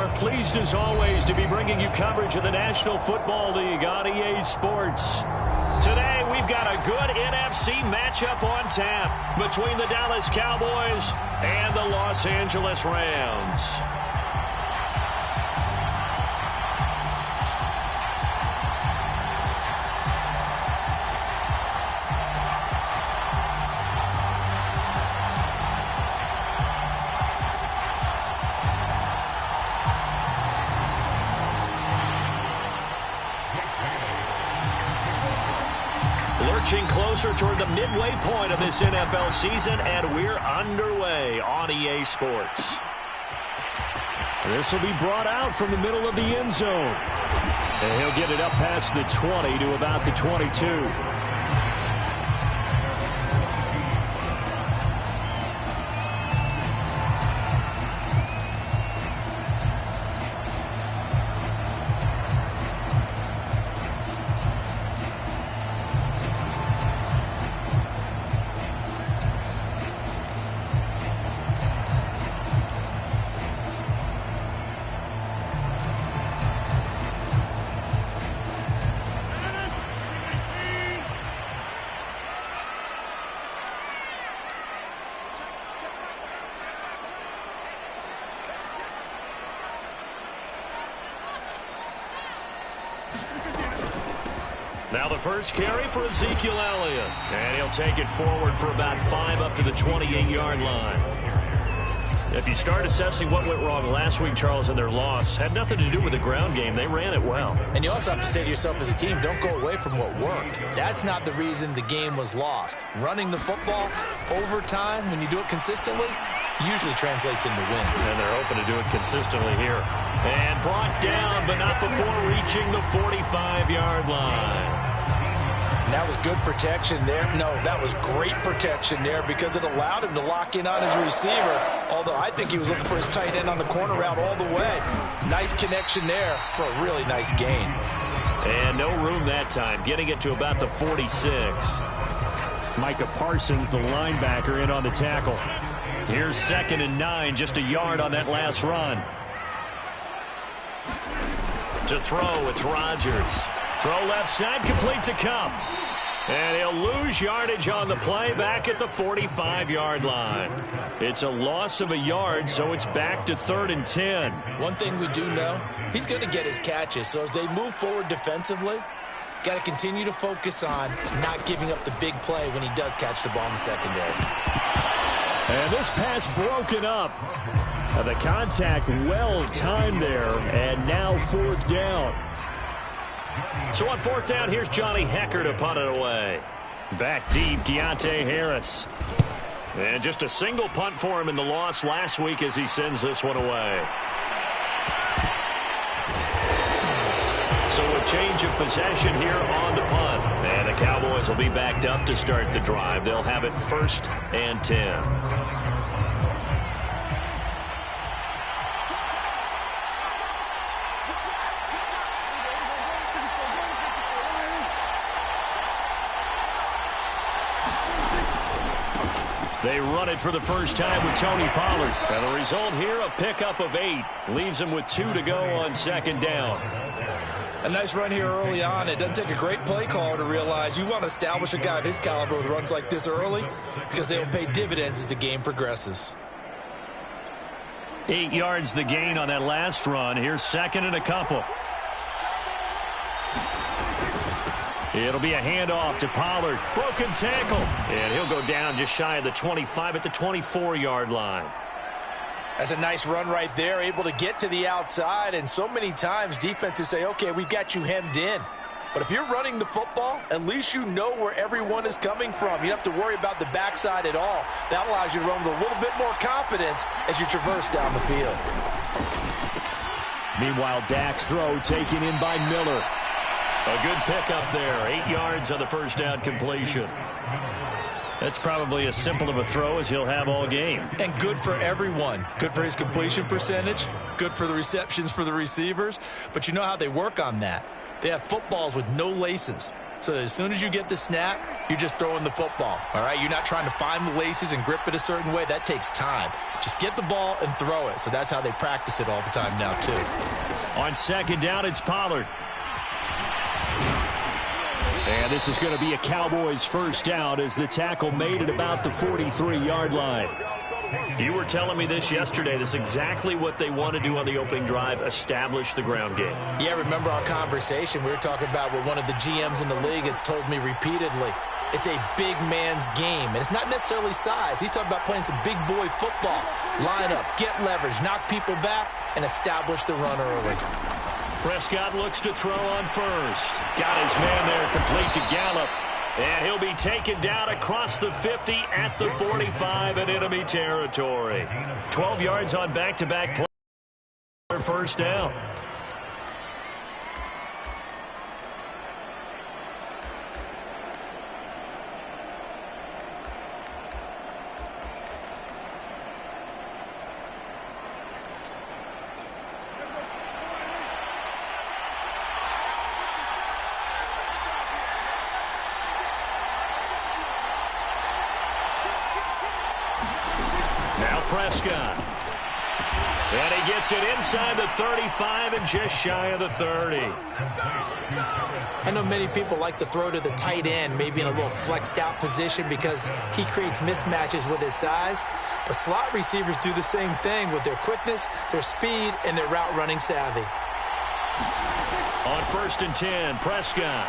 are pleased as always to be bringing you coverage of the National Football League on EA Sports. Today we've got a good NFC matchup on tap between the Dallas Cowboys and the Los Angeles Rams. Lurching closer toward the midway point of this NFL season, and we're underway on EA Sports. This will be brought out from the middle of the end zone. And he'll get it up past the 20 to about the 22. Now the first carry for Ezekiel Elliott. And he'll take it forward for about 5 up to the 28-yard line. If you start assessing what went wrong last week, Charles, in their loss, had nothing to do with the ground game. They ran it well. And you also have to say to yourself as a team, don't go away from what worked. That's not the reason the game was lost. Running the football over time, when you do it consistently, usually translates into wins. And they're hoping to do it consistently here. And brought down, but not before reaching the 45-yard line. And that was good protection there. No, that was great protection there because it allowed him to lock in on his receiver. Although I think he was looking for his tight end on the corner route all the way. Nice connection there for a really nice gain. And no room that time, getting it to about the 46. Micah Parsons, the linebacker, in on the tackle. Here's 2nd and 9, just a yard on that last run. To throw, it's Rodgers. Throw left side, complete to Kupp. And he'll lose yardage on the play back at the 45-yard line. It's a loss of a yard, so it's back to 3rd and 10. One thing we do know, he's going to get his catches. So as they move forward defensively, got to continue to focus on not giving up the big play when he does catch the ball in the secondary. And this pass broken up. The contact well timed there, and now 4th down. So on 4th down, here's Johnny Hecker to punt it away. Back deep, Deontay Harris. And just a single punt for him in the loss last week as he sends this one away. So a change of possession here on the punt. And the Cowboys will be backed up to start the drive. They'll have it 1st and 10. They run it for the first time with Tony Pollard. And the result here, a pickup of 8. Leaves them with 2 to go on 2nd down. A nice run here early on. It doesn't take a great play caller to realize you want to establish a guy of his caliber with runs like this early because they will pay dividends as the game progresses. 8 yards the gain on that last run. Here's 2nd and a couple. It'll be a handoff to Pollard. Broken tackle. And he'll go down just shy of the 25 at the 24-yard line. That's a nice run right there, able to get to the outside. And so many times defenses say, okay, we've got you hemmed in. But if you're running the football, at least you know where everyone is coming from. You don't have to worry about the backside at all. That allows you to run with a little bit more confidence as you traverse down the field. Meanwhile, Dak's throw taken in by Miller. A good pickup there. 8 yards on the first down completion. That's probably as simple of a throw as he'll have all game. And good for everyone. Good for his completion percentage. Good for the receptions for the receivers. But you know how they work on that. They have footballs with no laces. So as soon as you get the snap, you're just throwing the football, all right? You're not trying to find the laces and grip it a certain way. That takes time. Just get the ball and throw it. So that's how they practice it all the time now, too. On second down, it's Pollard. And this is going to be a Cowboys first down as the tackle made at about the 43-yard line. You were telling me this yesterday. This is exactly what they want to do on the opening drive, establish the ground game. Yeah, remember our conversation? We were talking about what one of the GMs in the league has told me repeatedly. It's a big man's game, and it's not necessarily size. He's talking about playing some big boy football. Line up, get leverage, knock people back, and establish the run early. Prescott looks to throw on first. Got his man there, complete to Gallup. And he'll be taken down across the 50 at the 45 in enemy territory. 12 yards on back-to-back play. First down. Prescott. And he gets it inside the 35 and just shy of the 30. I know many people like to throw to the tight end, maybe in a little flexed out position because he creates mismatches with his size. But slot receivers do the same thing with their quickness, their speed, and their route running savvy. On first and 10, Prescott.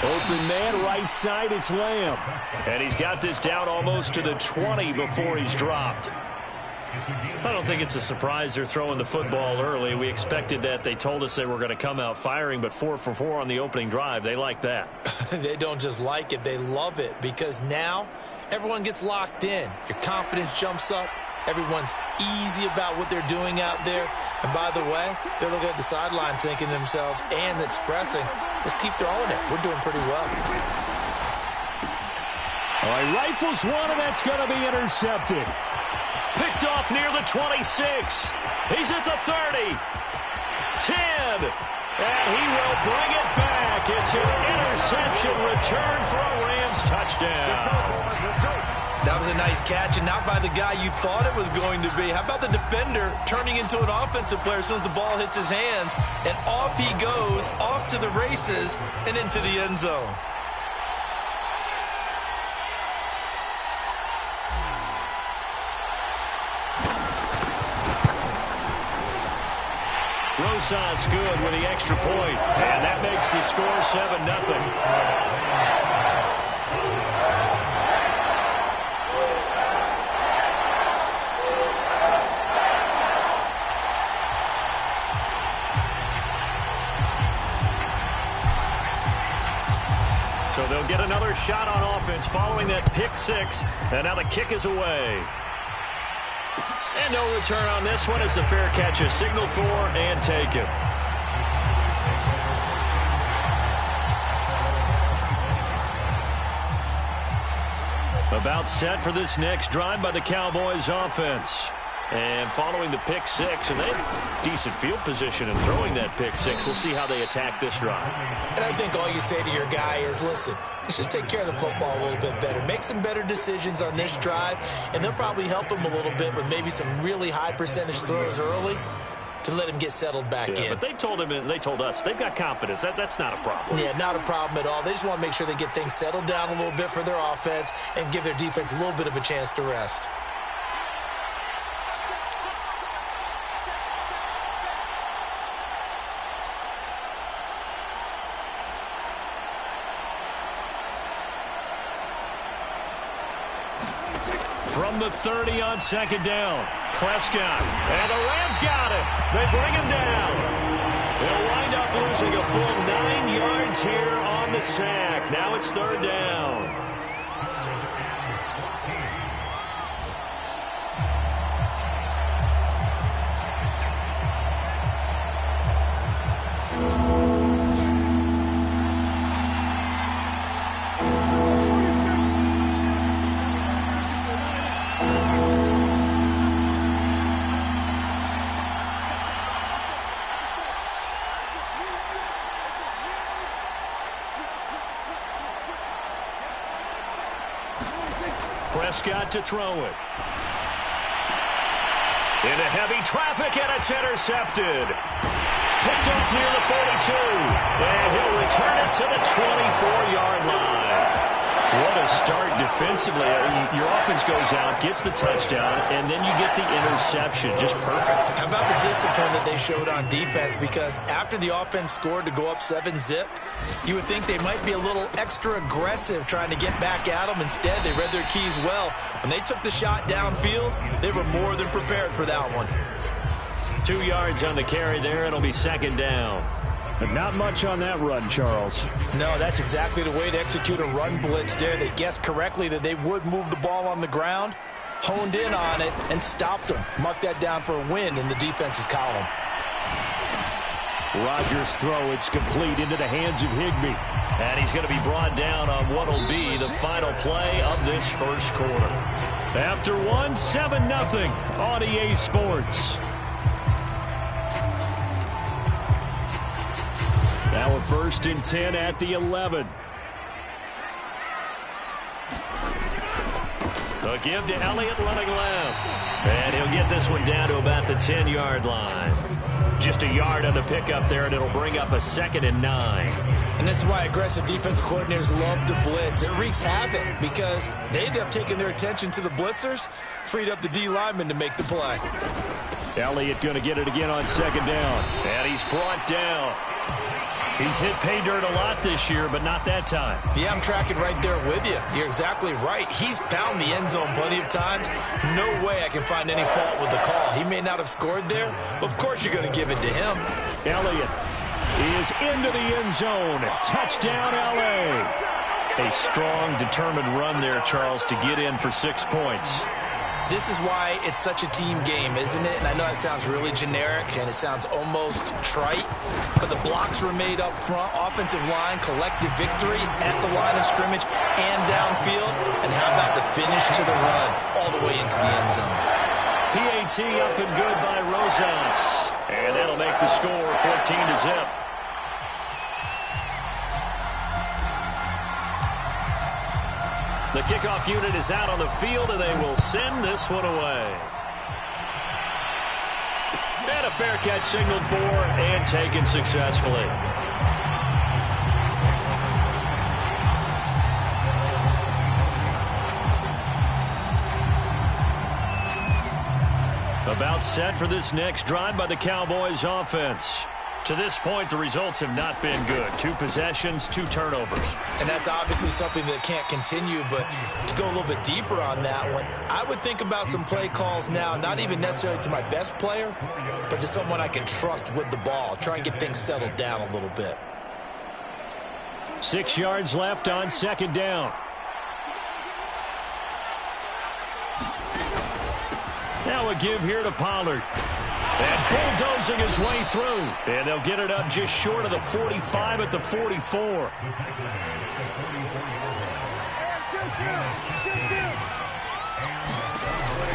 Open man, right side, it's Lamb. And he's got this down almost to the 20 before he's dropped. I don't think it's a surprise they're throwing the football early. We expected that. They told us they were going to come out firing, but 4 for 4 on the opening drive. They like that. They don't just like it, they love it, because now everyone gets locked in. Your confidence jumps up. Everyone's easy about what they're doing out there. And by the way, they're looking at the sideline thinking to themselves and expressing, let's keep throwing it. We're doing pretty well. All right, rifles one, and that's going to be intercepted. Picked off near the 26. He's at the 30. 10. And he will bring it back. It's an interception return for a Rams touchdown. That was a nice catch, and not by the guy you thought it was going to be. How about the defender turning into an offensive player as soon as the ball hits his hands, and off he goes, off to the races, and into the end zone. Rosas good with the extra point, and that makes the score 7-0. So they'll get another shot on offense following that pick six. And now the kick is away. And no return on this one as the fair catch is signaled for and taken. About set for this next drive by the Cowboys offense. And following the pick six, and they have decent field position in throwing that pick six. We'll see how they attack this drive. And I think all you say to your guy is, listen, let's just take care of the football a little bit better. Make some better decisions on this drive, and they'll probably help him a little bit with maybe some really high percentage throws early to let him get settled back in. But they told him, and they told us, they've got confidence. That's not a problem. Yeah, not a problem at all. They just want to make sure they get things settled down a little bit for their offense and give their defense a little bit of a chance to rest. From the 30 on second down, Prescott. And the Rams got it. They bring him down. They'll wind up losing a full 9 yards here on the sack. Now it's third down. Prescott to throw it. Into heavy traffic, and it's intercepted. Picked off near the 42, and he'll return it to the 24-yard line. What a start defensively. Your offense goes out, gets the touchdown, and then you get the interception. Just perfect. How about the discipline that they showed on defense? Because after the offense scored to go up 7-zip, you would think they might be a little extra aggressive trying to get back at them. Instead, they read their keys well. When they took the shot downfield, they were more than prepared for that one. 2 yards on the carry there. It'll be second down. But not much on that run, Charles. No, that's exactly the way to execute a run blitz there. They guessed correctly that they would move the ball on the ground, honed in on it, and stopped them. Mark that down for a win in the defense's column. Rodgers' throw, it's complete into the hands of Higbee. And he's going to be brought down on what will be the final play of this first quarter. After 7-0 on EA Sports. Now a 1st and 10 at the 11. A give to Elliott running left. And he'll get this one down to about the 10-yard line. Just a yard on the pickup there, and it'll bring up a 2nd and 9. And this is why aggressive defense coordinators love to blitz. It wreaks havoc because they end up taking their attention to the blitzers, freed up the D lineman to make the play. Elliott going to get it again on 2nd down. And he's brought down. He's hit pay dirt a lot this year, but not that time. Yeah, I'm tracking right there with you. You're exactly right. He's found the end zone plenty of times. No way I can find any fault with the call. He may not have scored there, but of course you're going to give it to him. Elliott is into the end zone. Touchdown, L.A. A strong, determined run there, Charles, to get in for 6 points. This is why it's such a team game, isn't it? And I know that sounds really generic and it sounds almost trite, but the blocks were made up front, offensive line, collective victory at the line of scrimmage and downfield. And how about the finish to the run all the way into the end zone? PAT up and good by Rosas. And that'll make the score 14-0. The kickoff unit is out on the field, and they will send this one away. And a fair catch signaled for and taken successfully. About set for this next drive by the Cowboys offense. To this point, the results have not been good. 2 possessions, 2 turnovers. And that's obviously something that can't continue, but to go a little bit deeper on that one, I would think about some play calls now, not even necessarily to my best player, but to someone I can trust with the ball. Try and get things settled down a little bit. 6 yards left on 2nd down. Now a give here to Pollard. And bulldozing his way through. And they'll get it up just short of the 45 at the 44.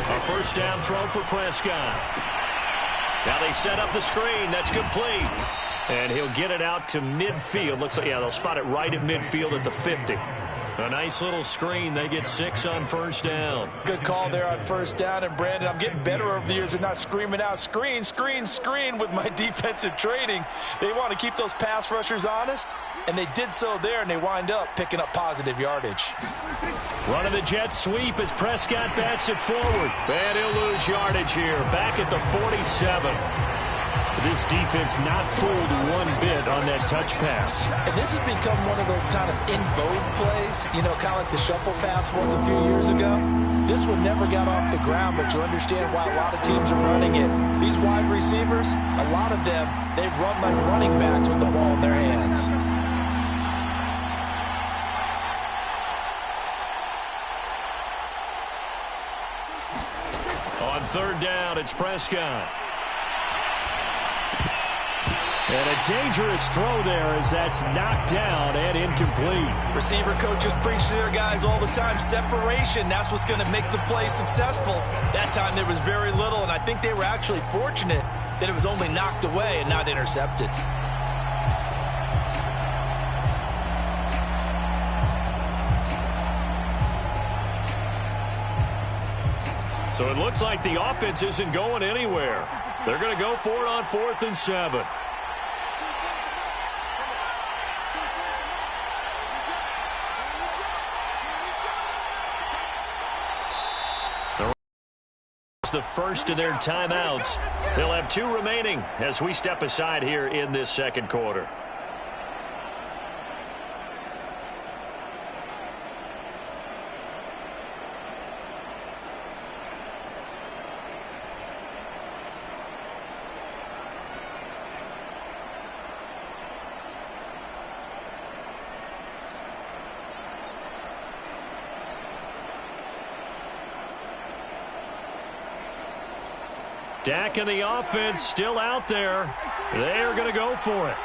A 1st down throw for Prescott. Now they set up the screen. That's complete. And he'll get it out to midfield. Looks like, yeah, they'll spot it right at midfield at the 50. A nice little screen. They get 6 on 1st down. Good call there on 1st down. And, Brandon, I'm getting better over the years at not screaming out, screen, screen, screen with my defensive training. They want to keep those pass rushers honest, and they did so there, and they wind up picking up positive yardage. Running the jet sweep as Prescott bats it forward. And he'll lose yardage here. Back at the 47. This defense not fooled one bit on that touch pass. And this has become one of those kind of in vogue plays, you know, kind of like the shuffle pass was a few years ago. This one never got off the ground, but you understand why a lot of teams are running it. These wide receivers, a lot of them, they run like running backs with the ball in their hands. On 3rd down, it's Prescott. And a dangerous throw there as that's knocked down and incomplete. Receiver coaches preach to their guys all the time. Separation, that's what's going to make the play successful. That time there was very little, and I think they were actually fortunate that it was only knocked away and not intercepted. So it looks like the offense isn't going anywhere. They're going to go for it on 4th and 7. The first of their timeouts. They'll have 2 remaining as we step aside here in this second quarter. Dak and the offense still out there. They are going to go for it.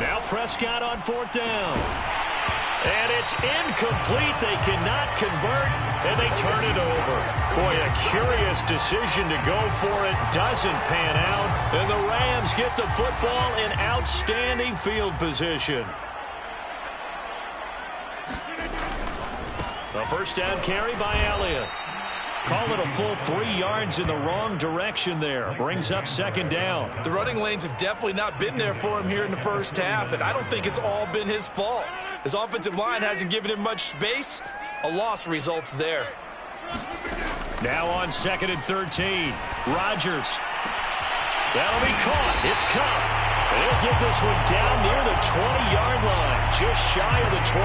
Now Prescott on 4th down. And it's incomplete. They cannot convert, and they turn it over. Boy, a curious decision to go for it. Doesn't pan out, and the Rams get the football in outstanding field position. A first down carry by Elliott. Call it a full 3 yards in the wrong direction there. Brings up 2nd down. The running lanes have definitely not been there for him here in the first half, and I don't think it's all been his fault. His offensive line hasn't given him much space. A loss results there. Now on 2nd and 13. Rodgers. That'll be caught. It's caught. And he'll get this one down near the 20-yard line. Just shy of the 20.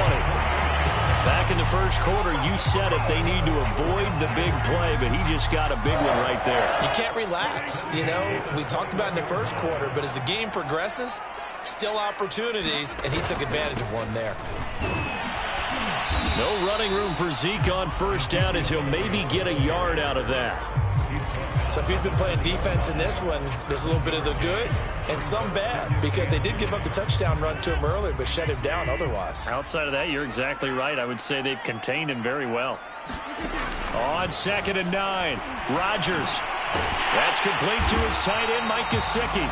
Back in the first quarter, you said it. They need to avoid the big play, but he just got a big one right there. You can't relax. You know, we talked about in the first quarter, but as the game progresses, still opportunities, and he took advantage of one there. No running room for Zeke on first down as he'll maybe get a yard out of that. So if you've been playing defense in this one, there's a little bit of the good and some bad, because they did give up the touchdown run to him earlier, but shut him down otherwise. Outside of that, you're exactly right. I would say they've contained him very well. On 2nd and 9, Rodgers. That's complete to his tight end, Mike Gesicki.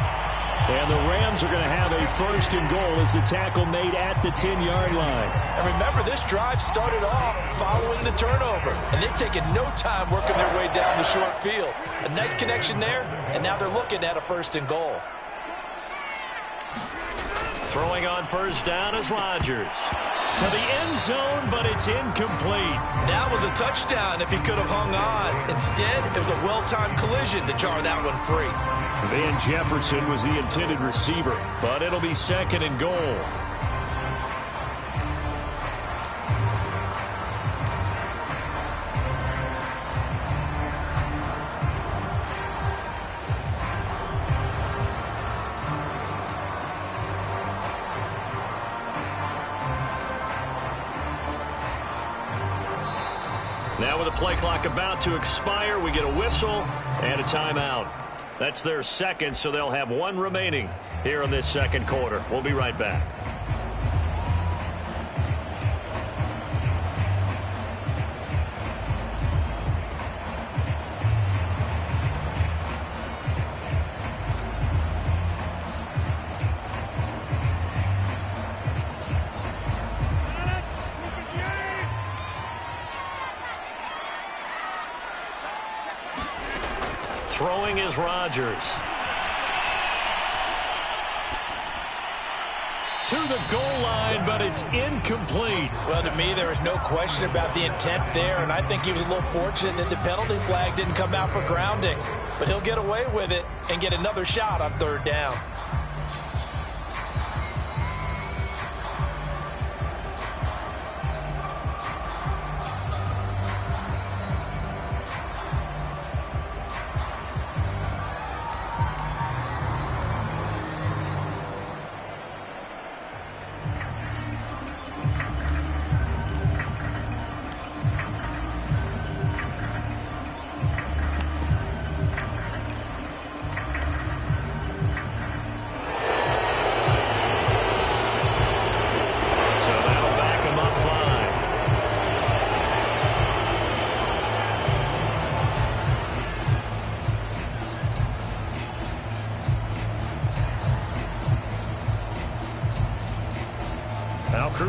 And the Rams are going to have a 1st and goal as the tackle made at the 10-yard line. And remember, this drive started off following the turnover, and they've taken no time working their way down the short field. A nice connection there, and now they're looking at a 1st and goal. Throwing on first down is Rodgers. To the end zone, but it's incomplete. That was a touchdown if he could have hung on. Instead, it was a well-timed collision to jar that one free. Van Jefferson was the intended receiver, but it'll be 2nd and goal. Now with the play clock about to expire, we get a whistle and a timeout. That's their 2nd, so they'll have 1 remaining here in this second quarter. We'll be right back. Throwing is Rodgers. To the goal line, but it's incomplete. Well, to me, there was no question about the intent there, and I think he was a little fortunate that the penalty flag didn't come out for grounding. But he'll get away with it and get another shot on 3rd down.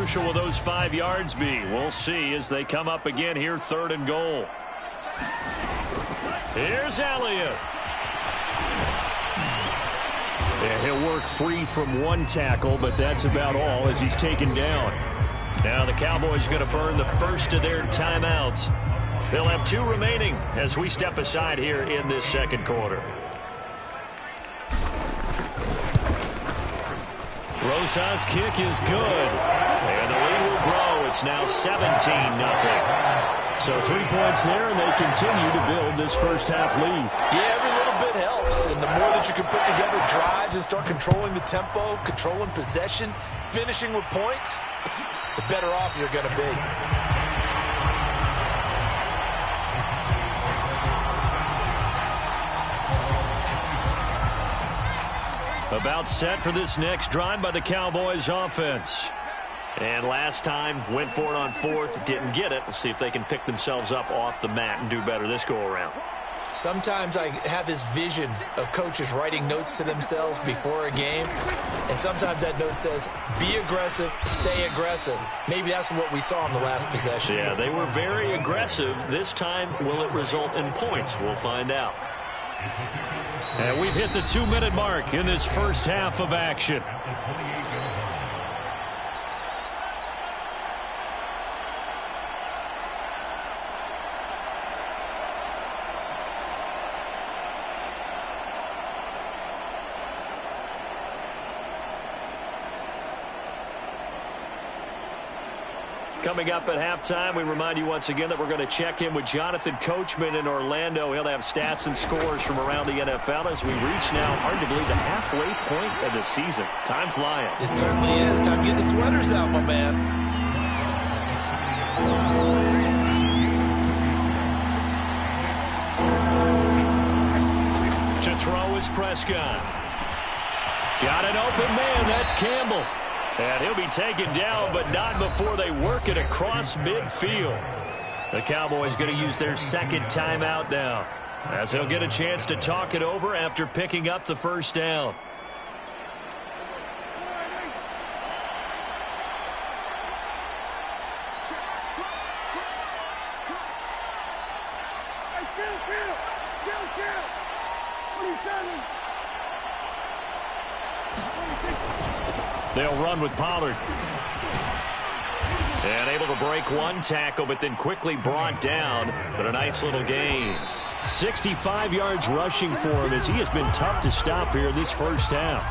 crucial will those 5 yards be? We'll see as they come up again here, 3rd and goal. Here's Elliott. Yeah, he'll work free from 1 tackle, but that's about all as he's taken down. Now the Cowboys going to burn the first of their timeouts. They'll have 2 remaining as we step aside here in this 2nd quarter. Rosas' kick is good. And the lead will grow. It's now 17-0. So 3 points there, and they continue to build this first half lead. Yeah, every little bit helps. And the more that you can put together drives and start controlling the tempo, controlling possession, finishing with points, the better off you're going to be. About set for this next drive by the Cowboys offense. And last time, went for it on 4th, didn't get it. We'll see if they can pick themselves up off the mat and do better this go-around. Sometimes I have this vision of coaches writing notes to themselves before a game, and sometimes that note says, be aggressive, stay aggressive. Maybe that's what we saw in the last possession. Yeah, they were very aggressive. This time, will it result in points? We'll find out. And we've hit the 2-minute mark in this first half of action. Coming up at halftime, we remind you once again that we're going to check in with Jonathan Coachman in Orlando. He'll have stats and scores from around the NFL as we reach now, hard to believe, the halfway point of the season. Time flying. It certainly is. Time to get the sweaters out, my man. To throw is Prescott. Got an open man. That's Campbell. And he'll be taken down, but not before they work it across midfield. The Cowboys going to use their 2nd timeout now, as they'll get a chance to talk it over after picking up the first down. They'll run with Pollard. And able to break 1 tackle, but then quickly brought down. But a nice little gain. 65 yards rushing for him as he has been tough to stop here this first half.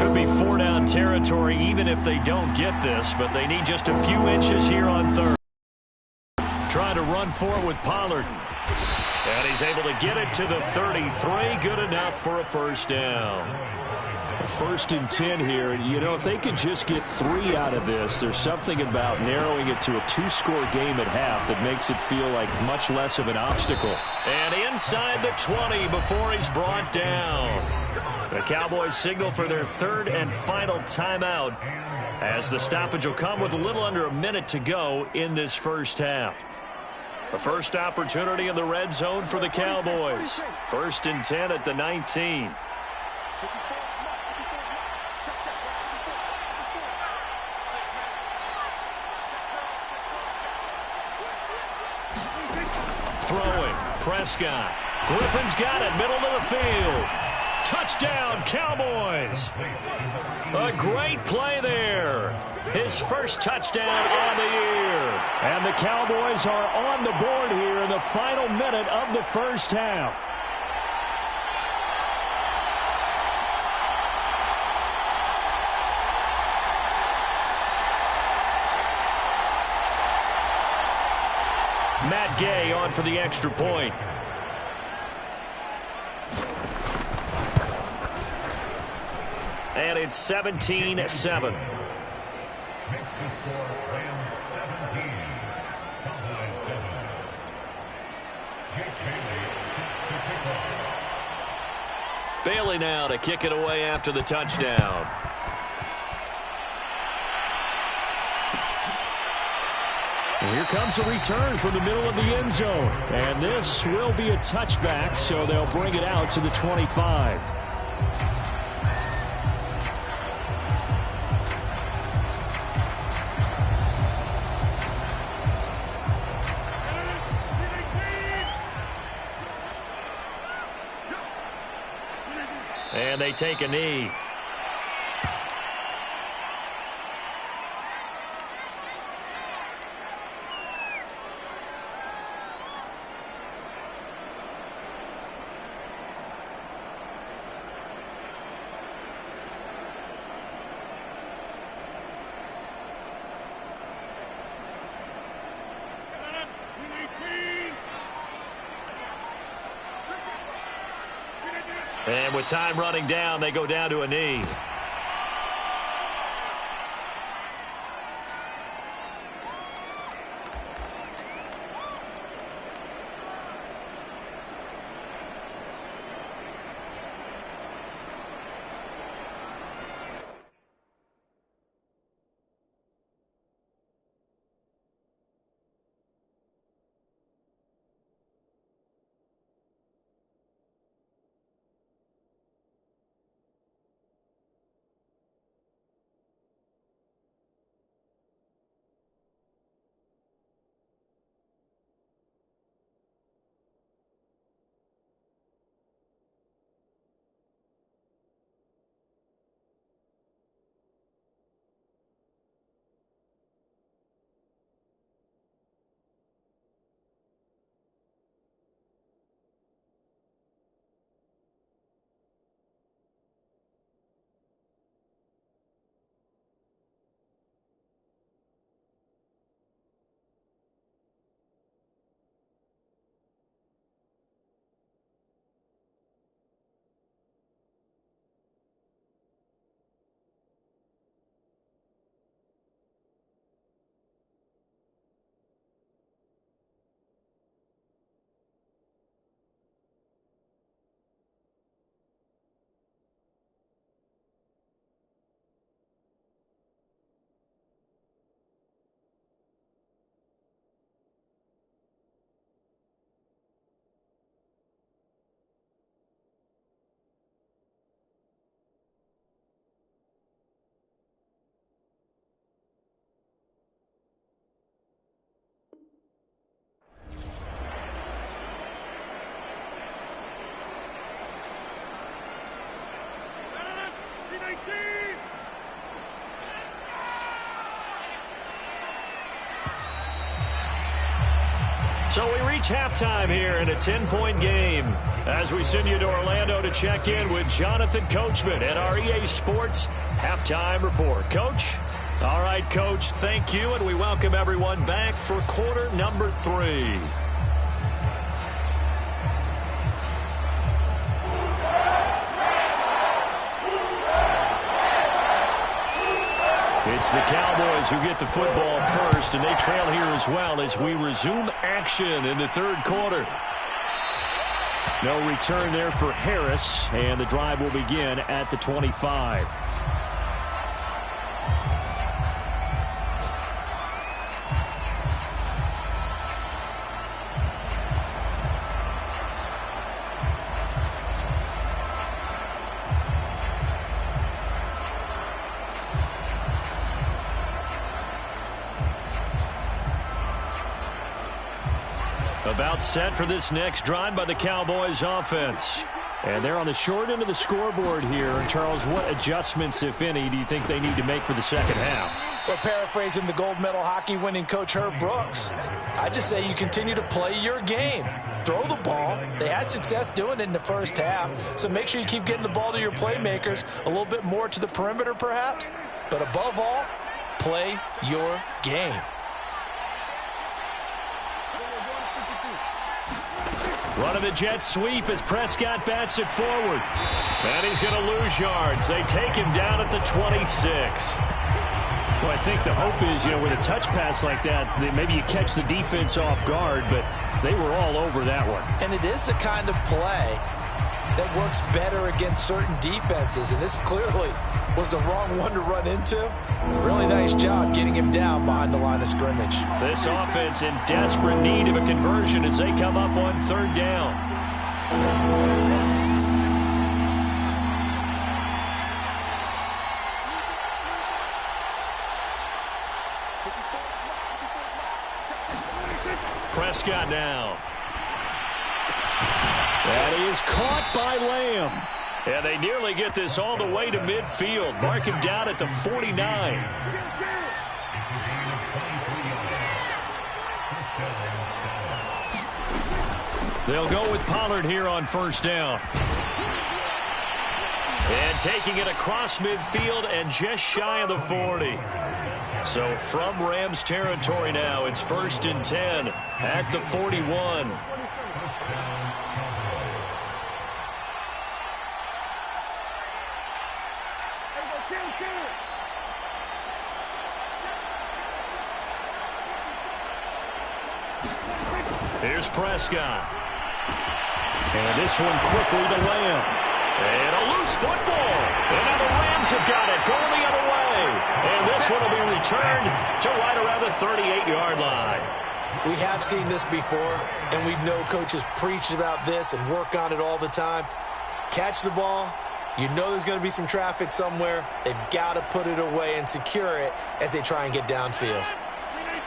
Could be 4-down territory even if they don't get this, but they need just a few inches here on 3rd. Trying to run for it with Pollard. And he's able to get it to the 33. Good enough for a first down. 1st and 10 here. And, you know, if they could just get 3 out of this, there's something about narrowing it to a 2-score game at half that makes it feel like much less of an obstacle. And inside the 20 before he's brought down. The Cowboys signal for their 3rd and final timeout as the stoppage will come with a little under a minute to go in this first half. The first opportunity in the red zone for the Cowboys. 1st and 10 at the 19. Throwing, Prescott. Griffin's got it, middle of the field. Touchdown, Cowboys. A great play there. His first touchdown on the year. And the Cowboys are on the board here in the final minute of the first half. Matt Gay on for the extra point. And it's 17-7. Bailey now to kick it away after the touchdown. Here comes a return from the middle of the end zone. And this will be a touchback, so they'll bring it out to the 25. And they take a knee. And with time running down, they go down to a knee. So we reach halftime here in a 10-point game as we send you to Orlando to check in with Jonathan Coachman at our EA Sports Halftime Report. Coach? All right, Coach, thank you, and we welcome everyone back for quarter number 3. It's the Cowboys who get the football first, and they trail here as well as we resume action in the third quarter. No return there for Harris, and the drive will begin at the 25. About set for this next drive by the Cowboys offense. And they're on the short end of the scoreboard here. And Charles, what adjustments, if any, do you think they need to make for the second half? Well, paraphrasing the gold medal hockey winning coach Herb Brooks, I just say you continue to play your game. Throw the ball. They had success doing it in the first half. So make sure you keep getting the ball to your playmakers, a little bit more to the perimeter perhaps. But above all, play your game. Running the jet sweep as Prescott bats it forward. And he's going to lose yards. They take him down at the 26. Well, I think the hope is, with a touch pass like that, maybe you catch the defense off guard, but they were all over that one. And it is the kind of play that works better against certain defenses, and this clearly was the wrong one to run into. Really nice job getting him down behind the line of scrimmage. This offense in desperate need of a conversion as they come up on third down. Prescott now. That is caught by Lamb. And they nearly get this all the way to midfield. Mark him down at the 49. They'll go with Pollard here on first down. And taking it across midfield and just shy of the 40. So from Rams territory now, it's 1st and 10 at the 41. Here's Prescott. And this one quickly to Lamb. And a loose football. And now the Rams have got it going the other way. And this one will be returned to right around the 38-yard line. We have seen this before, and we know coaches preach about this and work on it all the time. Catch the ball. You know there's going to be some traffic somewhere. They've got to put it away and secure it as they try and get downfield.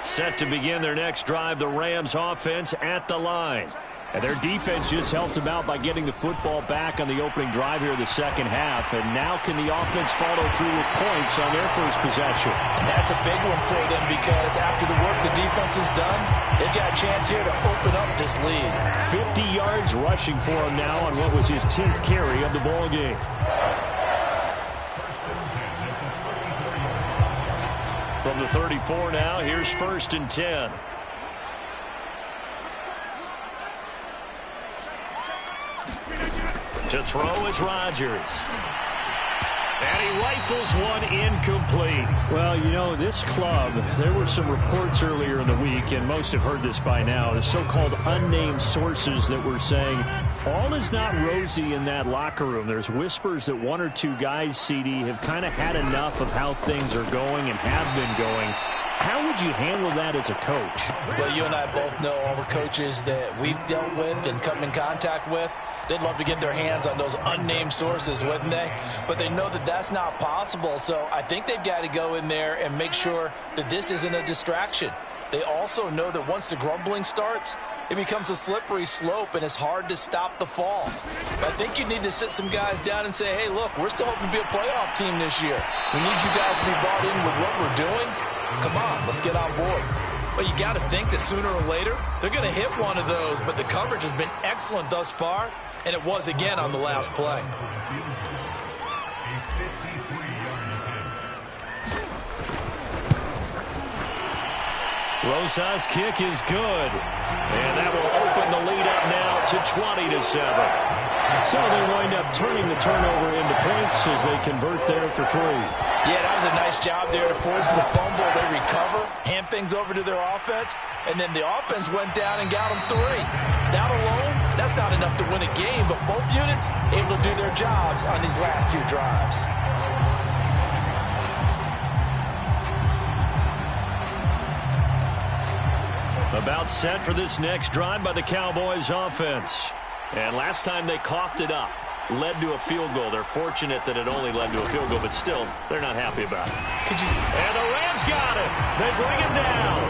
Set to begin their next drive, the Rams offense at the line. And their defense just helped them out by getting the football back on the opening drive here in the second half. And now can the offense follow through with points on their first possession? And that's a big one for them because after the work the defense has done, they've got a chance here to open up this lead. 50 yards rushing for him now on what was his 10th carry of the ball game. From the 34 now, here's 1st and 10. To throw is Rodgers. And he rifles one incomplete. Well, you know, this club, there were some reports earlier in the week, and most have heard this by now, the so-called unnamed sources that were saying all is not rosy in that locker room. There's whispers that one or two guys, CD, have kind of had enough of how things are going and have been going. How would you handle that as a coach? Well, you and I both know all the coaches that we've dealt with and come in contact with. They'd love to get their hands on those unnamed sources, wouldn't they? But they know that that's not possible, so I think they've got to go in there and make sure that this isn't a distraction. They also know that once the grumbling starts, it becomes a slippery slope, and it's hard to stop the fall. But I think you need to sit some guys down and say, hey, look, we're still hoping to be a playoff team this year. We need you guys to be bought in with what we're doing. Come on, let's get on board. Well, you got to think that sooner or later, they're going to hit one of those, but the coverage has been excellent thus far. And it was again on the last play. Rosa's kick is good. And that will open the lead up now to 20-7. So they wind up turning the turnover into points as they convert there for 3. Yeah, that was a nice job there to force the fumble. They recover, hand things over to their offense, and then the offense went down and got them 3. That alone, that's not enough to win a game, but both units able to do their jobs on these last 2 drives. About set for this next drive by the Cowboys offense. And last time they coughed it up, led to a field goal. They're fortunate that it only led to a field goal, but still, they're not happy about it. And the Rams got it. They bring him down.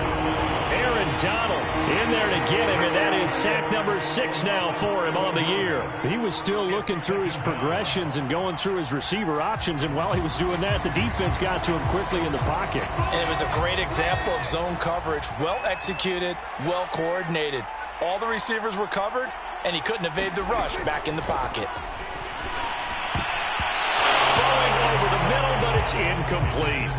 Aaron Donald in there to get him, and that is sack number 6 now for him on the year. He was still looking through his progressions and going through his receiver options, and while he was doing that, the defense got to him quickly in the pocket. And it was a great example of zone coverage. Well executed, well coordinated. All the receivers were covered, and he couldn't evade the rush back in the pocket. Throwing over the middle, but it's incomplete.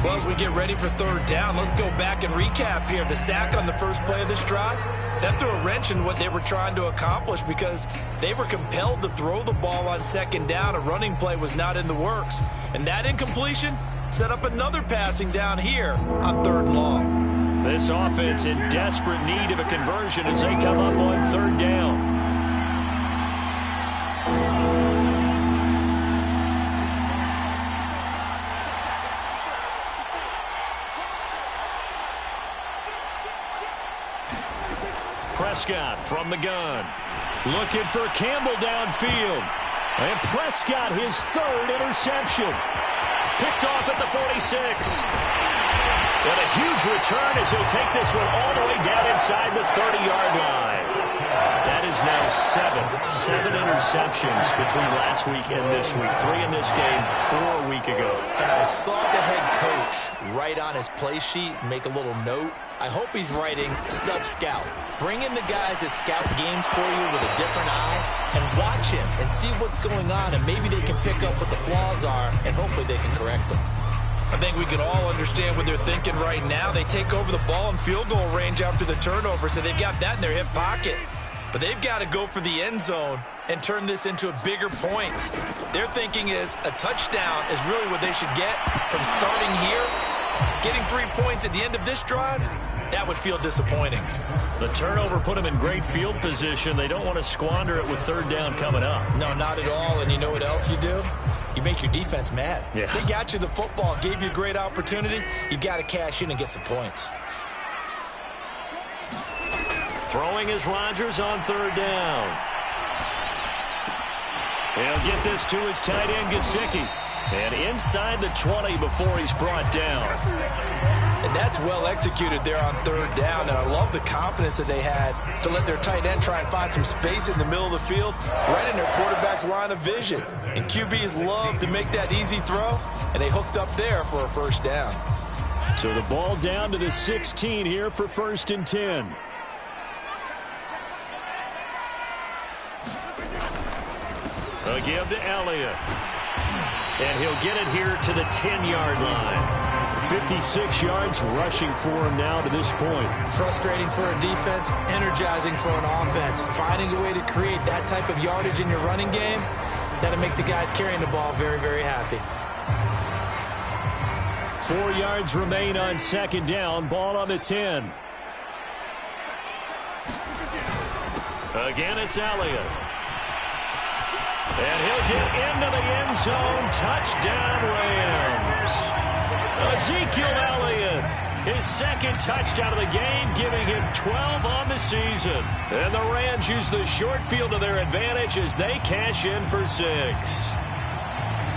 Well, as we get ready for third down, let's go back and recap here. The sack on the first play of this drive, that threw a wrench in what they were trying to accomplish because they were compelled to throw the ball on second down. A running play was not in the works. And that incompletion set up another passing down here on 3rd and long. This offense in desperate need of a conversion as they come up on 3rd down. Prescott from the gun. Looking for Campbell downfield. And Prescott, his third interception. Picked off at the 46. And a huge return as he'll take this one all the way down inside the 30-yard line. That is now seven interceptions between last week and this week. 3 in this game, 4 a week ago. And I saw the head coach write on his play sheet, make a little note. I hope he's writing sub-scout. Bring in the guys that scout games for you with a different eye and watch him and see what's going on, and maybe they can pick up what the flaws are, and hopefully they can correct them. I think we can all understand what they're thinking right now. They take over the ball in field goal range after the turnover, so they've got that in their hip pocket. But they've got to go for the end zone and turn this into a bigger points. Their thinking is a touchdown is really what they should get from starting here. Getting 3 points at the end of this drive, that would feel disappointing. The turnover put them in great field position. They don't want to squander it with third down coming up. No, not at all. And you know what else you do? You make your defense mad. Yeah. They got you the football, gave you a great opportunity. You got to cash in and get some points. Throwing is Rodgers on third down. He'll get this to his tight end, Gesicki. And inside the 20 before he's brought down. And that's well executed there on third down. And I love the confidence that they had to let their tight end try and find some space in the middle of the field, right in their quarterback's line of vision. And QBs love to make that easy throw, and they hooked up there for a first down. So the ball down to the 16 here for 1st and 10. A give to Elliott. And he'll get it here to the 10-yard line. 56 yards rushing for him now to this point. Frustrating for a defense, energizing for an offense. Finding a way to create that type of yardage in your running game, that'll make the guys carrying the ball very, very happy. 4 yards remain on second down. Ball on the 10. Again, it's Elliott. And he'll get into the end zone. Touchdown, Rams. Ezekiel Elliott, his second touchdown of the game, giving him 12 on the season. And the Rams use the short field to their advantage as they cash in for 6.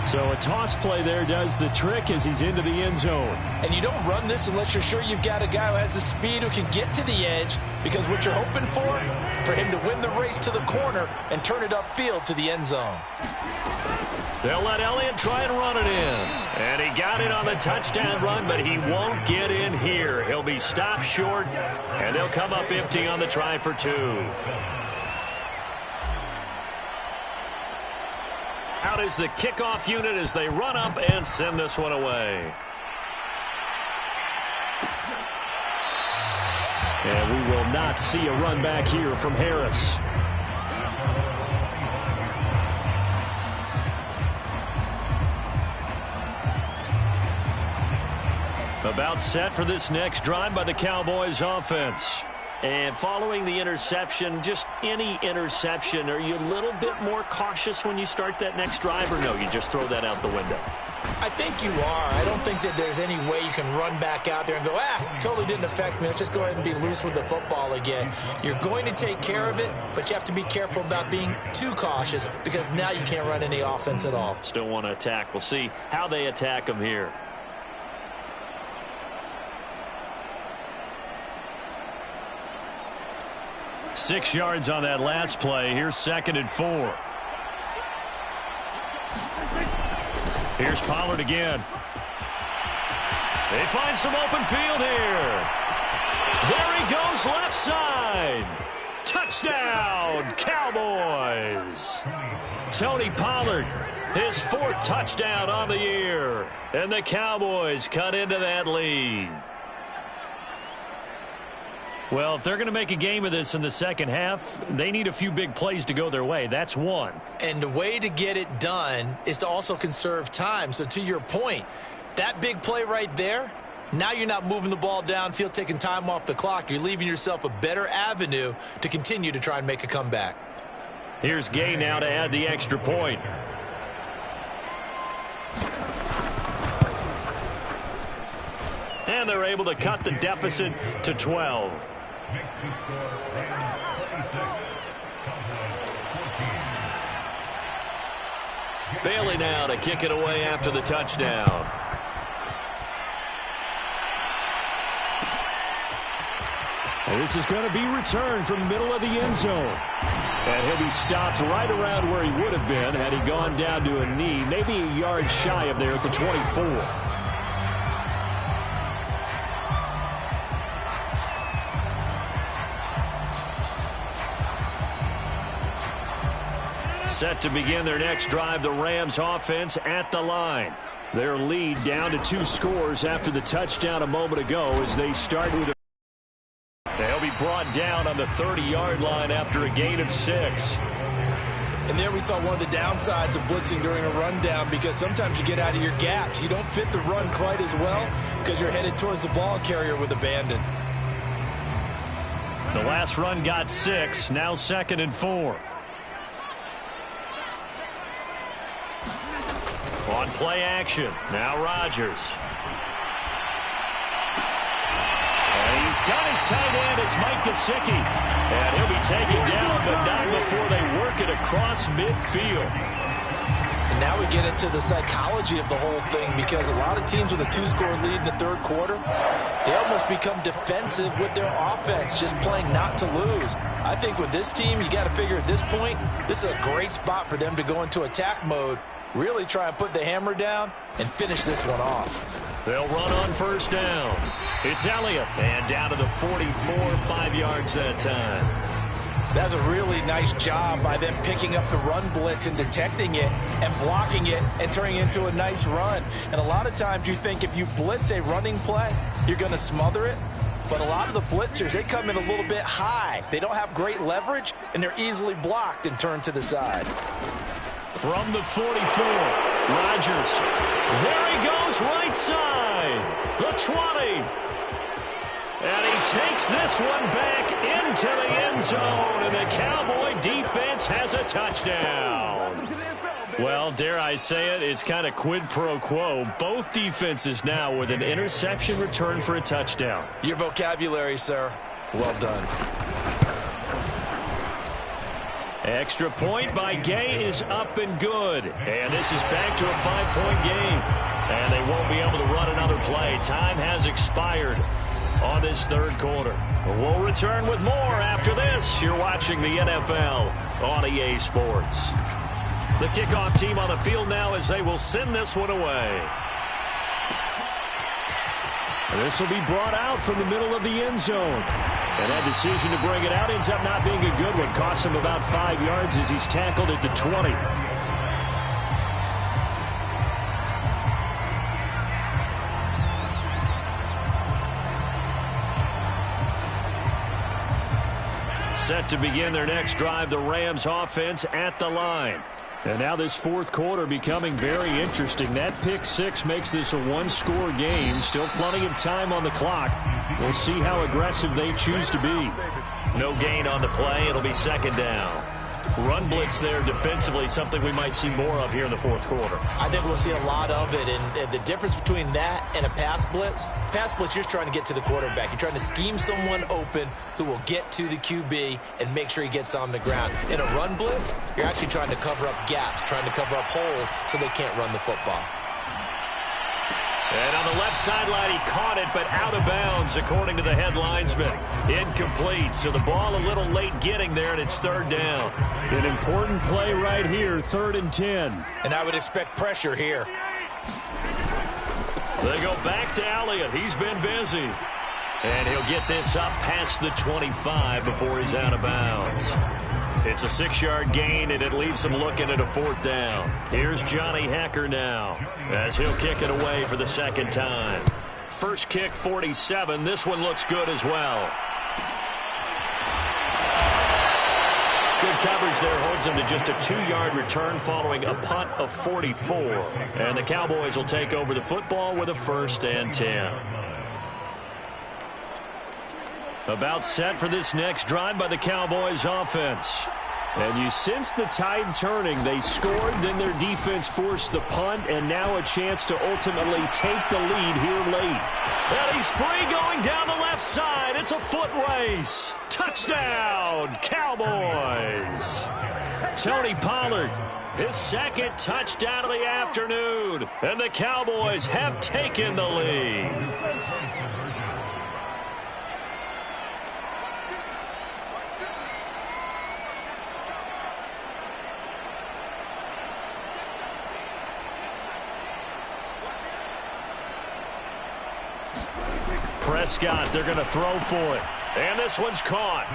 So a toss play there does the trick as he's into the end zone. And you don't run this unless you're sure you've got a guy who has the speed who can get to the edge, because what you're hoping for him to win the race to the corner and turn it upfield to the end zone. They'll let Elliott try and run it in. And he got it on the touchdown run, but he won't get in here. He'll be stopped short, and they'll come up empty on the try for 2. Out is the kickoff unit as they run up and send this one away. And we will not see a run back here from Harris. About set for this next drive by the Cowboys offense. And following the interception, just any interception, are you a little bit more cautious when you start that next drive, or no, you just throw that out the window? I think you are. I don't think that there's any way you can run back out there and go, totally didn't affect me. Let's just go ahead and be loose with the football again. You're going to take care of it, but you have to be careful about being too cautious, because now you can't run any offense at all. Still want to attack. We'll see how they attack them here. Six yards on that last play. Here's 2nd and 4. Here's Pollard again. They find some open field here. There he goes, left side. Touchdown, Cowboys. Tony Pollard, his 4th touchdown on the year. And the Cowboys cut into that lead. Well, if they're going to make a game of this in the second half, they need a few big plays to go their way. That's one. And the way to get it done is to also conserve time. So to your point, that big play right there, now you're not moving the ball downfield, taking time off the clock. You're leaving yourself a better avenue to continue to try and make a comeback. Here's Gay now to add the extra point. And they're able to cut the deficit to 12. Bailey now to kick it away after the touchdown. And this is going to be returned from the middle of the end zone. And he'll be stopped right around where he would have been had he gone down to a knee, maybe a yard shy of there at the 24. Set to begin their next drive, the Rams offense at the line. Their lead down to 2 scores after the touchdown a moment ago as they start with a... They'll be brought down on the 30-yard line after a gain of 6. And there we saw one of the downsides of blitzing during a rundown, because sometimes you get out of your gaps. You don't fit the run quite as well because you're headed towards the ball carrier with abandon. The last run got 6, now 2nd and 4. On play action, now Rodgers. And he's got his tight end, it's Mike Gesicki. And he'll be taken down, but not before they work it across midfield. And now we get into the psychology of the whole thing, because a lot of teams with a 2-score lead in the third quarter, they almost become defensive with their offense, just playing not to lose. I think with this team, you got to figure at this point, this is a great spot for them to go into attack mode. Really try and put the hammer down and finish this one off. They'll run on first down. It's Elliott, and down to the 44, 5 yards that time. That's a really nice job by them picking up the run blitz and detecting it and blocking it and turning it into a nice run. And a lot of times you think if you blitz a running play, you're going to smother it. But a lot of the blitzers, they come in a little bit high. They don't have great leverage, and they're easily blocked and turned to the side. From the 44, Rodgers. There he goes, right side. The 20. And he takes this one back into the end zone, and the Cowboy defense has a touchdown. Well, dare I say it, it's kind of quid pro quo. Both defenses now with an interception return for a touchdown. Your vocabulary, sir. Well done. Extra point by Gay is up and good. And this is back to a 5-point game. And they won't be able to run another play. Time has expired on this third quarter. We'll return with more after this. You're watching the NFL on EA Sports. The kickoff team on the field now as they will send this one away. This will be brought out from the middle of the end zone. And that decision to bring it out ends up not being a good one. Costs him about 5 yards as he's tackled at the 20. Set to begin their next drive, the Rams offense at the line. And now this fourth quarter becoming very interesting. That pick six makes this a one-score game. Still plenty of time on the clock. We'll see how aggressive they choose to be. No gain on the play. It'll be second down. Run blitz there defensively, something we might see more of here in the fourth quarter. I think we'll see a lot of it, and the difference between that and a pass blitz, you're trying to get to the quarterback. You're trying to scheme someone open who will get to the QB and make sure he gets on the ground. In a run blitz, you're actually trying to cover up gaps, trying to cover up holes so they can't run the football. And on the left sideline, he caught it, but out of bounds, according to the head linesman. Incomplete, so the ball a little late getting there, and it's third down. An important play right here, 3rd and 10. And I would expect pressure here. They go back to Elliott. He's been busy. And he'll get this up past the 25 before he's out of bounds. It's a 6-yard gain, and it leaves him looking at a 4th down. Here's Johnny Hekker now as he'll kick it away for the second time. First kick, 47. This one looks good as well. Good coverage there holds him to just a 2-yard return following a punt of 44. And the Cowboys will take over the football with a 1st and 10. About set for this next drive by the Cowboys offense. And you sense the tide turning. They scored, then their defense forced the punt, and now a chance to ultimately take the lead here late. And he's free going down the left side. It's a foot race. Touchdown, Cowboys. Tony Pollard, his second touchdown of the afternoon. And the Cowboys have taken the lead. Prescott, they're going to throw for it. And this one's caught.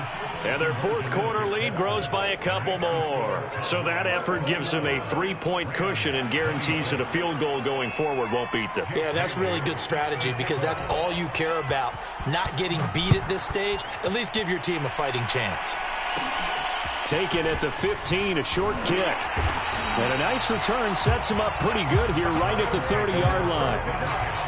And their fourth quarter lead grows by a couple more. So that effort gives them a 3-point cushion and guarantees that a field goal going forward won't beat them. Yeah, that's really good strategy because that's all you care about. Not getting beat at this stage. At least give your team a fighting chance. Taken at the 15, a short kick. And a nice return sets him up pretty good here right at the 30-yard line.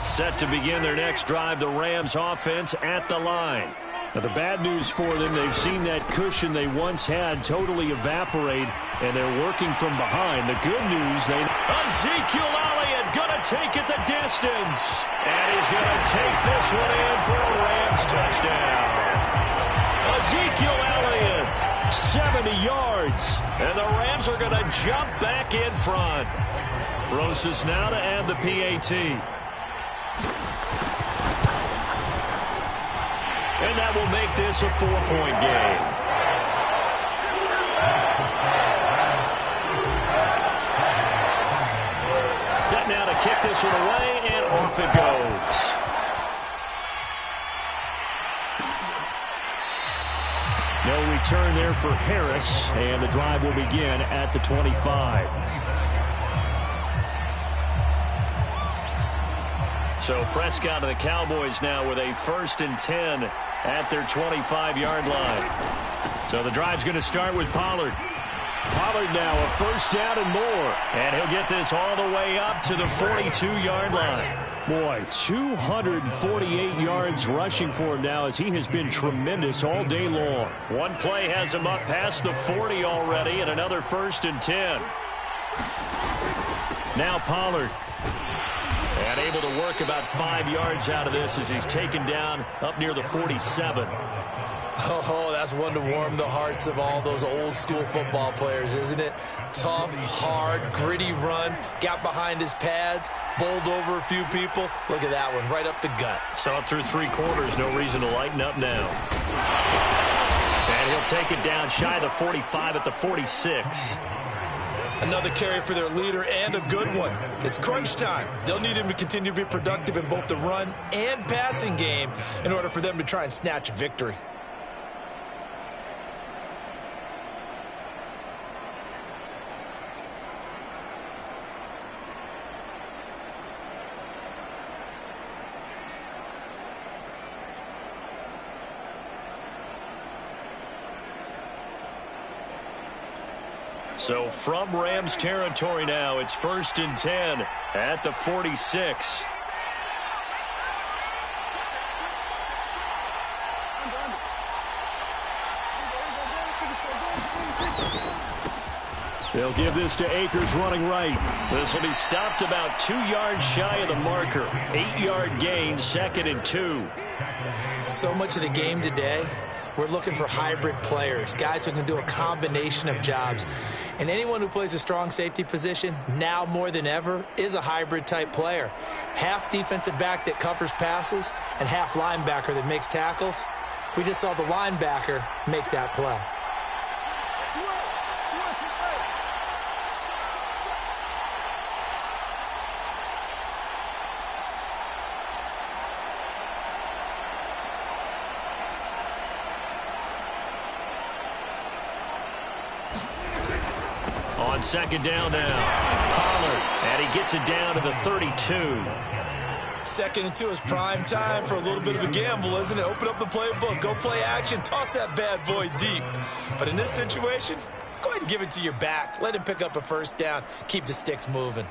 Set to begin their next drive, the Rams offense at the line. Now the bad news for them, they've seen that cushion they once had totally evaporate, and they're working from behind. The good news, Ezekiel Elliott going to take it the distance. And he's going to take this one in for a Rams touchdown. Ezekiel Elliott, 70 yards. And the Rams are going to jump back in front. Rosas now to add the PAT. And that will make this a 4-point game. Set now to kick this one away, and off it goes. No return there for Harris, and the drive will begin at the 25. So Prescott of the Cowboys now with a 1st and 10 at their 25-yard line. So the drive's going to start with Pollard. Pollard now a 1st down and more. And he'll get this all the way up to the 42-yard line. Boy, 248 yards rushing for him now as he has been tremendous all day long. One play has him up past the 40 already and another 1st and 10. Now Pollard. And able to work about 5 yards out of this as he's taken down up near the 47. Oh, that's one to warm the hearts of all those old school football players, isn't it? Tough, hard, gritty run. Got behind his pads, bowled over a few people. Look at that one, right up the gut. Saw it through 3 quarters. No reason to lighten up now. And he'll take it down shy of the 45 at the 46. Another carry for their leader and a good one. It's crunch time. They'll need him to continue to be productive in both the run and passing game in order for them to try and snatch a victory. So from Rams territory now, it's 1st and 10 at the 46. They'll give this to Akers running right. This will be stopped about 2 yards shy of the marker. 8-yard gain, 2nd and 2. So much of the game today, we're looking for hybrid players, guys who can do a combination of jobs. And anyone who plays a strong safety position, now more than ever, is a hybrid type player. Half defensive back that covers passes and half linebacker that makes tackles. We just saw the linebacker make that play. On 2nd down now, Pollard, and he gets it down to the 32. 2nd and 2 is prime time for a little bit of a gamble, isn't it? Open up the playbook, go play action, toss that bad boy deep. But in this situation, go ahead and give it to your back. Let him pick up a 1st down, keep the sticks moving.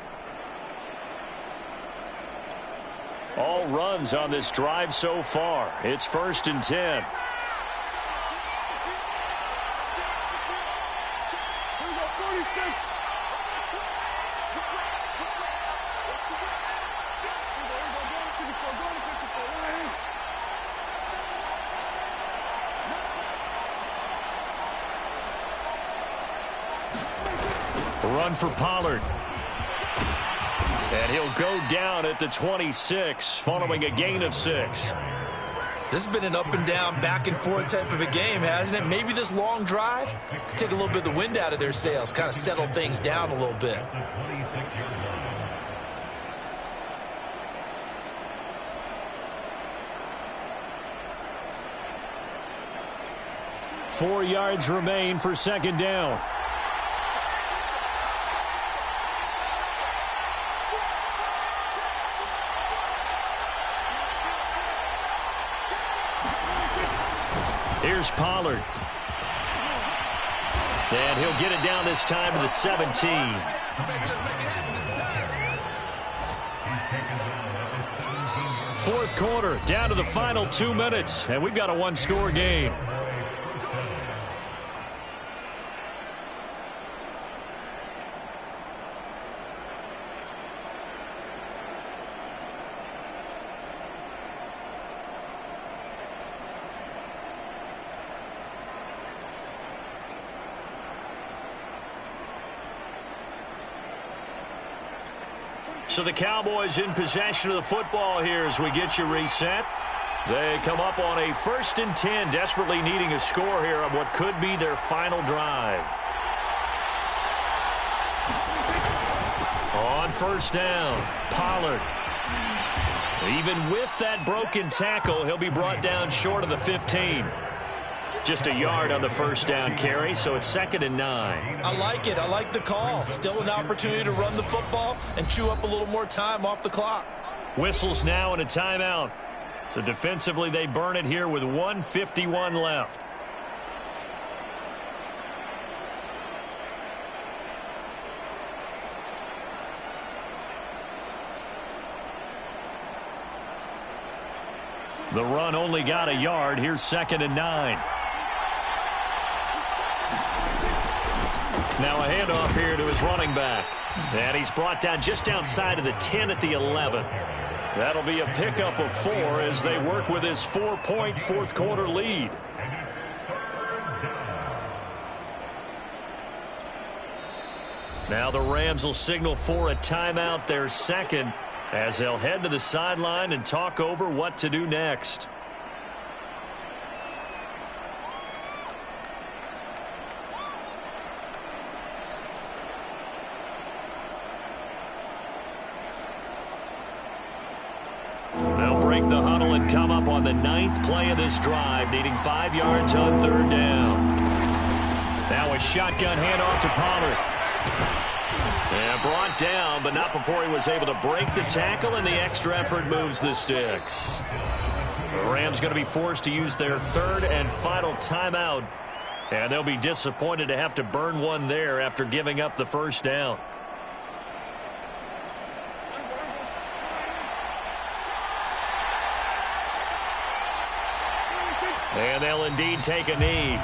all runs on this drive so far. It's 1st and 10. Run for Pollard. And he'll go down at the 26 following a gain of 6. This has been an up and down, back and forth type of a game, hasn't it? Maybe this long drive could take a little bit of the wind out of their sails, kind of settle things down a little bit. Four yards remain for 2nd down. Here's Pollard. And he'll get it down this time to the 17. Fourth quarter, down to the final 2 minutes, and we've got a one-score game. So the Cowboys in possession of the football here as we get you reset. They come up on a 1st and 10, desperately needing a score here on what could be their final drive. On 1st down, Pollard. Even with that broken tackle, he'll be brought down short of the 15. Just a yard on the 1st down carry, so it's 2nd and 9. I like it. I like the call. Still an opportunity to run the football and chew up a little more time off the clock. Whistles now and a timeout. So defensively, they burn it here with 1:51 left. The run only got a yard. Here's 2nd and 9. Now a handoff here to his running back. And he's brought down just outside of the 10 at the 11. That'll be a pickup of 4 as they work with his 4-point fourth quarter lead. Now the Rams will signal for a timeout, their 2nd, as they'll head to the sideline and talk over what to do next. They'll break the huddle and come up on the 9th play of this drive, needing 5 yards on 3rd down. Now a shotgun handoff to Pollard. And brought down, but not before he was able to break the tackle, and the extra effort moves the sticks. The Rams going to be forced to use their 3rd and final timeout, and they'll be disappointed to have to burn one there after giving up the 1st down. And they'll indeed take a knee.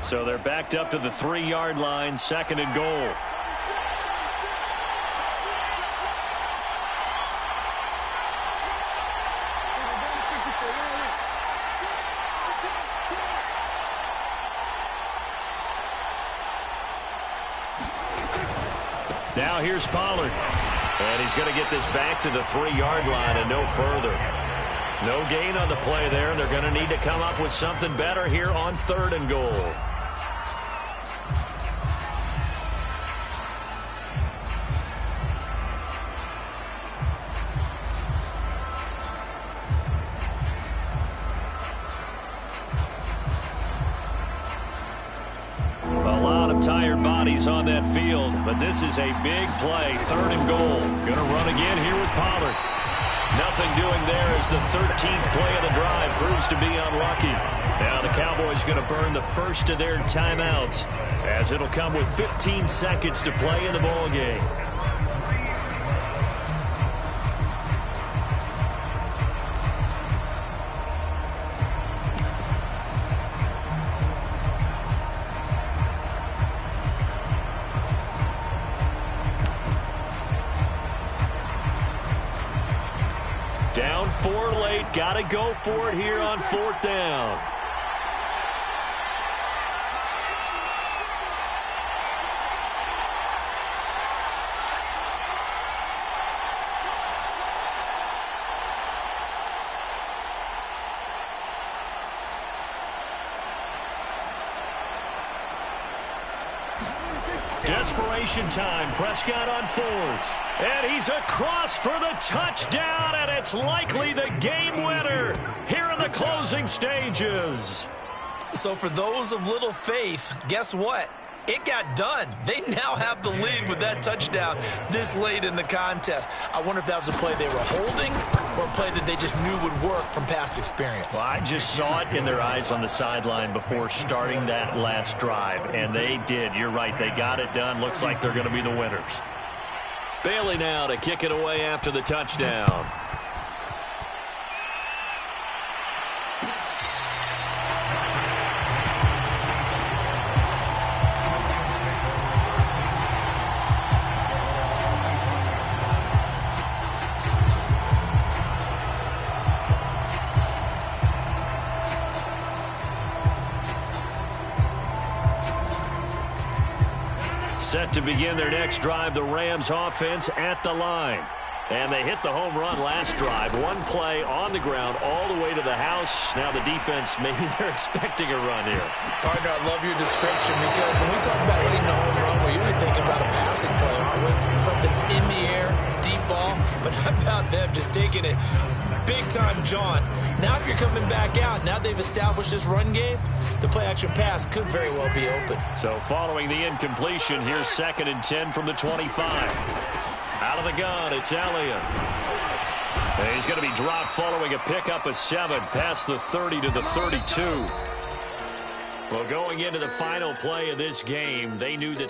So they're backed up to the 3-yard line, 2nd and goal. Now here's Pollard. And he's going to get this back to the 3-yard line and no further. No gain on the play there. They're going to need to come up with something better here on 3rd and goal. bodies on that field, but this is a big play. 3rd and goal. Going to run again here with Pollard. Nothing doing there as the 13th play of the drive proves to be unlucky. Now the Cowboys going to burn the first of their timeouts as it'll come with 15 seconds to play in the ball game. Down 4 late. Got to go for it here on 4th down. Desperation time. Prescott on 4th. And he's across for the touchdown, and it's likely the game winner here in the closing stages. So for those of little faith, guess what? It got done. They now have the lead with that touchdown this late in the contest. I wonder if that was a play they were holding or a play that they just knew would work from past experience. Well, I just saw it in their eyes on the sideline before starting that last drive, and they did. You're right. They got it done. Looks like they're going to be the winners. Bailey now to kick it away after the touchdown. Set to begin their next drive, the Rams offense at the line. And they hit the home run last drive. 1 play on the ground all the way to the house. Now the defense, maybe they're expecting a run here. Partner, I love your description because when we talk about hitting the home run, we're usually thinking about a passing play, aren't we? Something in the air, deep ball. But how about them just taking it big-time jaunt? Now if you're coming back out, now they've established this run game, the play-action pass could very well be open. So following the incompletion, here's 2nd and 10 from the 25. Out of the gun, it's Elliott. And he's going to be dropped following a pickup of 7 past the 30 to the 32. Well, going into the final play of this game, they knew that